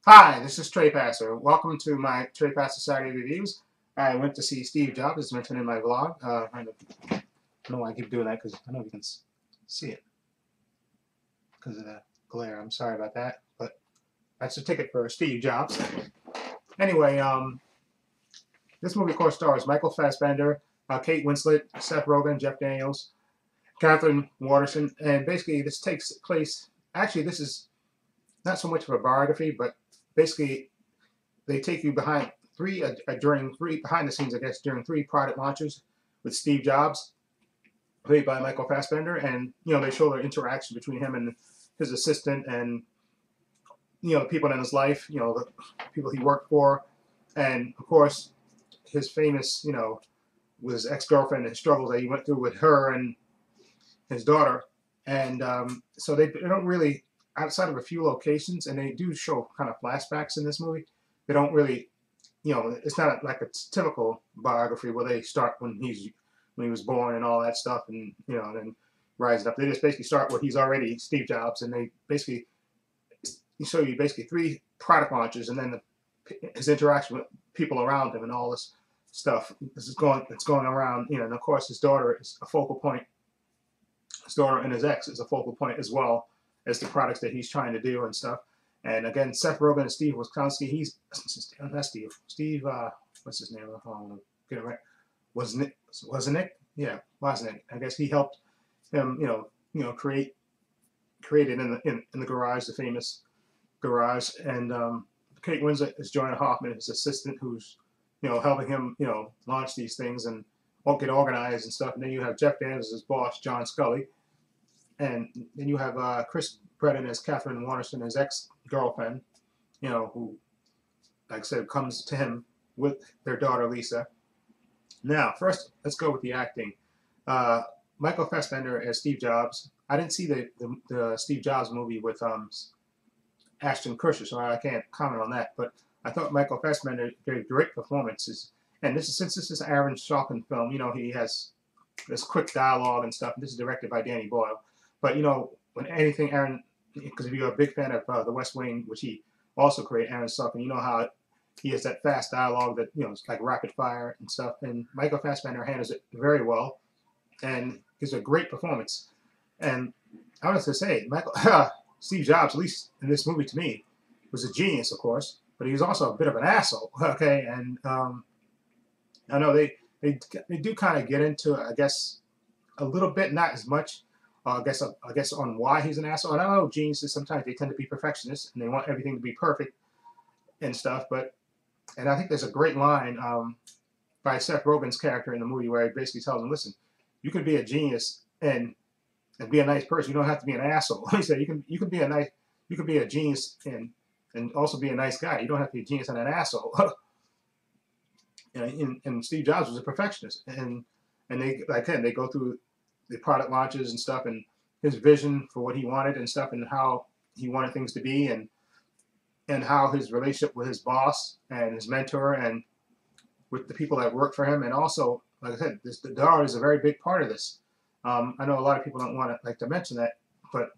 Hi, this is Trepacer. Welcome to my Trepacer Saturday reviews. I went to see Steve Jobs, as mentioned in my vlog. I don't know why I keep doing that because I know you can see it because of the glare. I'm sorry about that, but that's a ticket for Steve Jobs. Anyway, this movie, of course, stars Michael Fassbender, Kate Winslet, Seth Rogen, Jeff Daniels, Catherine Waterston, and basically this takes place. Actually, this is not so much of a biography, but basically they take you behind during three behind the scenes, I guess, during three product launches with Steve Jobs, played by Michael Fassbender, and they show the interaction between him and his assistant, and the people in his life, the people he worked for, and of course his famous, with his ex-girlfriend and struggles that he went through with her and his daughter, and so they don't really, outside of a few locations, and they do show kind of flashbacks in this movie. They don't really, it's not like a typical biography where they start when he was born and all that stuff, and then rising up. They just basically start where he's already Steve Jobs, and they basically show you basically three product launches, and then his interaction with people around him and all this stuff. It's going around, and of course his daughter is a focal point. His daughter and his ex is a focal point as well as the products that he's trying to do and stuff. And again, Seth Rogen and Steve Witkowski. He's not Steve. Steve, what's his name? I don't want to get it right. Wasn't it? Yeah, wasn't it? I guess he helped him, create it in the garage, the famous garage. And Kate Winslet is Joanna Hoffman, his assistant, who's helping him, launch these things and get organized and stuff. And then you have Jeff Daniels as boss, John Scully, and then you have Chris Brennan as Catherine Waterston, his ex-girlfriend, who, like I said, comes to him with their daughter Lisa. Now, first, let's go with the acting. Michael Fassbender as Steve Jobs. I didn't see the Steve Jobs movie with Ashton Kutcher, so I can't comment on that. But I thought Michael Fassbender gave great performances. And since this is an Aaron Sorkin film, he has this quick dialogue and stuff. This is directed by Danny Boyle. But when anything Aaron, because if you're a big fan of The West Wing, which he also created, Aaron Sorkin, you know how he has that fast dialogue that it's like rapid fire and stuff. And Michael Fassbender handles it very well, and gives a great performance. And I was to say, Steve Jobs, at least in this movie to me, was a genius, of course, but he was also a bit of an asshole. Okay, and I know they do kind of get into it, I guess, a little bit, not as much. I guess on why he's an asshole. And I know geniuses sometimes they tend to be perfectionists and they want everything to be perfect and stuff. And I think there's a great line by Seth Rogen's character in the movie where he basically tells him, "Listen, you can be a genius and be a nice person. You don't have to be an asshole." He said, "You can be a genius and also be a nice guy. You don't have to be a genius and an asshole." And Steve Jobs was a perfectionist, and they go through the product launches and stuff, and his vision for what he wanted and stuff, and how he wanted things to be, and how his relationship with his boss and his mentor and with the people that work for him, and also, like I said, the daughter is a very big part of this. I know a lot of people don't want to like to mention that, but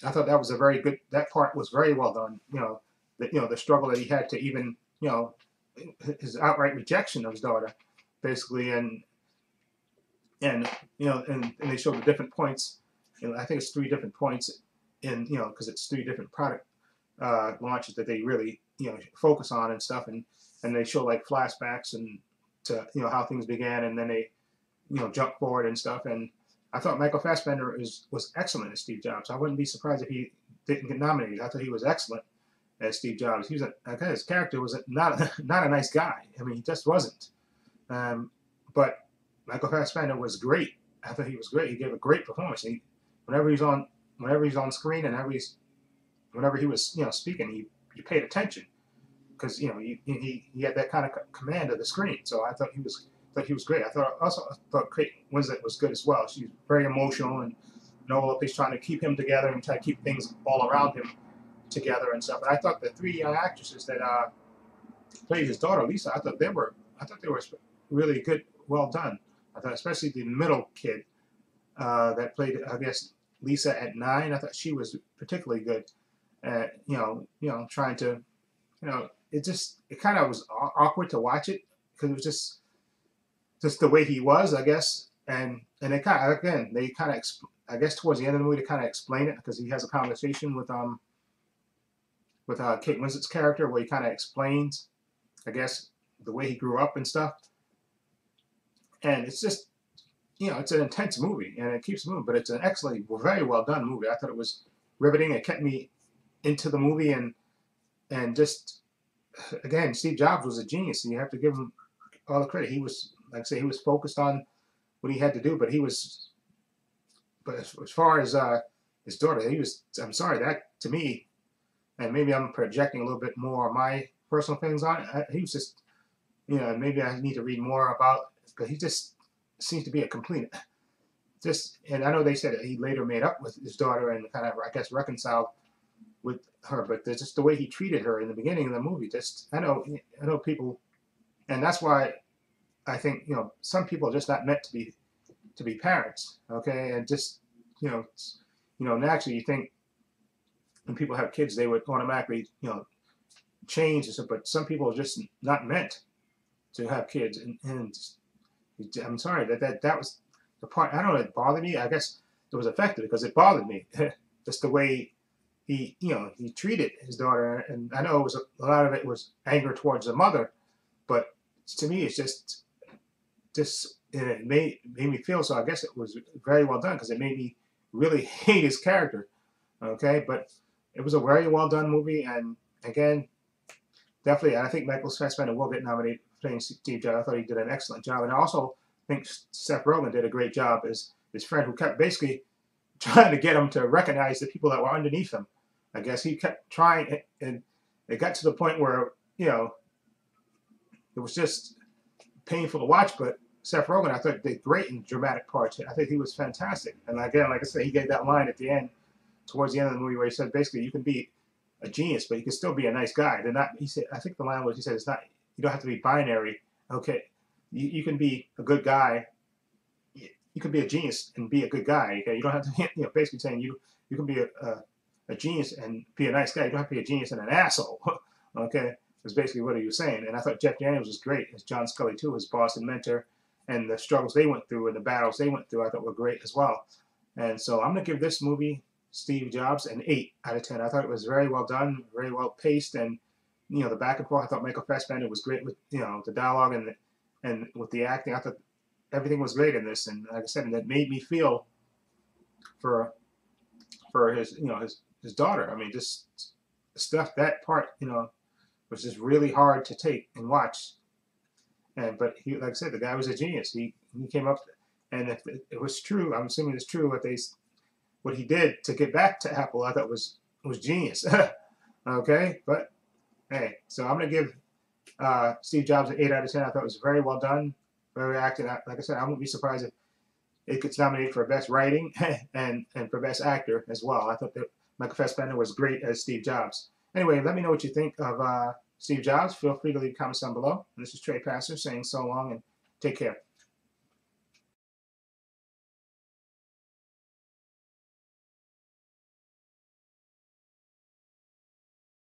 I thought that was a very good. That part was very well done. The struggle that he had to even his outright rejection of his daughter, basically, and they show the different points. I think it's 3 different points because it's 3 different product launches that they really focus on and stuff, and they show like flashbacks and to how things began, and then they jump forward and stuff. And I thought Michael Fassbender was excellent as Steve Jobs. I wouldn't be surprised if he didn't get nominated. I thought he was excellent as Steve Jobs. His character was not a nice guy. I mean, he just wasn't. But Michael Fassbender was great. I thought he was great. He gave a great performance. Whenever he's on screen and whenever he was speaking, you paid attention because he had that kind of command of the screen. So I thought he was great. I thought Kate Winslet was good as well. She's very emotional, and Noah is trying to keep him together and try to keep things all around him together and stuff. But I thought the 3 actresses that played his daughter Lisa, I thought they were really good, well done. I thought especially the middle kid that played, I guess, Lisa at 9. I thought she was particularly good at trying to it kind of was awkward to watch it because it was just the way he was, I guess. And they kind of, again, they kind of, I guess towards the end of the movie, they kind of explain it because he has a conversation with Kate Winslet's character where he kind of explains, I guess, the way he grew up and stuff. And it's just, it's an intense movie and it keeps moving, but it's an excellent, very well done movie. I thought it was riveting. It kept me into the movie and just, again, Steve Jobs was a genius. And you have to give him all the credit. He was, like I say, he was focused on what he had to do, but as far as his daughter, I'm sorry, that to me, and maybe I'm projecting a little bit more of my personal feelings on it. He was just, maybe I need to read more about, but he just seems to be a complete, and I know they said that he later made up with his daughter and kind of, I guess, reconciled with her, but just the way he treated her in the beginning of the movie, I know people, and that's why I think, some people are just not meant to be parents, okay, and just, naturally you think when people have kids, they would automatically, change and stuff, but some people are just not meant to have kids, and I'm sorry that was the part. I don't know, it bothered me. I guess it was effective because it bothered me, just the way he treated his daughter, and I know it was a lot of it was anger towards the mother, but to me, it's just it made me feel so. I guess it was very well done because it made me really hate his character. Okay, but it was a very well done movie, and again, definitely, I think Michael Fassbender will get nominated for playing Steve Jobs. I thought he did an excellent job, and I also think Seth Rogen did a great job as his friend, who kept basically trying to get him to recognize the people that were underneath him. I guess he kept trying, and it got to the point where it was just painful to watch. But Seth Rogen, I thought, did great in dramatic parts. I think he was fantastic. And again, like I said, he gave that line at the end, towards the end of the movie, where he said basically, you can be a genius, but you can still be a nice guy. They're not. He said, I think the line was, he said, it's not. You don't have to be binary. Okay, you can be a good guy. You can be a genius and be a good guy. Okay, you don't have to. Basically saying you can be a genius and be a nice guy. You don't have to be a genius and an asshole. Okay, that's basically what he was saying. And I thought Jeff Daniels was great as John Scully too, his boss and mentor, and the struggles they went through and the battles they went through, I thought were great as well. And so I'm gonna give this movie, Steve Jobs, an 8 out of 10. I thought it was very well done, very well paced, and the back and forth. I thought Michael Fassbender was great with the dialogue and with the acting. I thought everything was great in this, and like I said, and that made me feel for his daughter. I mean, just stuff, that part was just really hard to take and watch. But he, like I said, the guy was a genius. He came up, and if it was true, I'm assuming it's true what he did to get back to Apple. I thought was genius. Okay, but hey, so I'm gonna give Steve Jobs an 8 out of 10. I thought it was very well done, very acted. Like I said, I wouldn't be surprised if it gets nominated for Best Writing and for Best Actor as well. I thought that Michael Fassbender was great as Steve Jobs. Anyway, let me know what you think of Steve Jobs. Feel free to leave comments down below. And this is Trepacer saying so long and take care.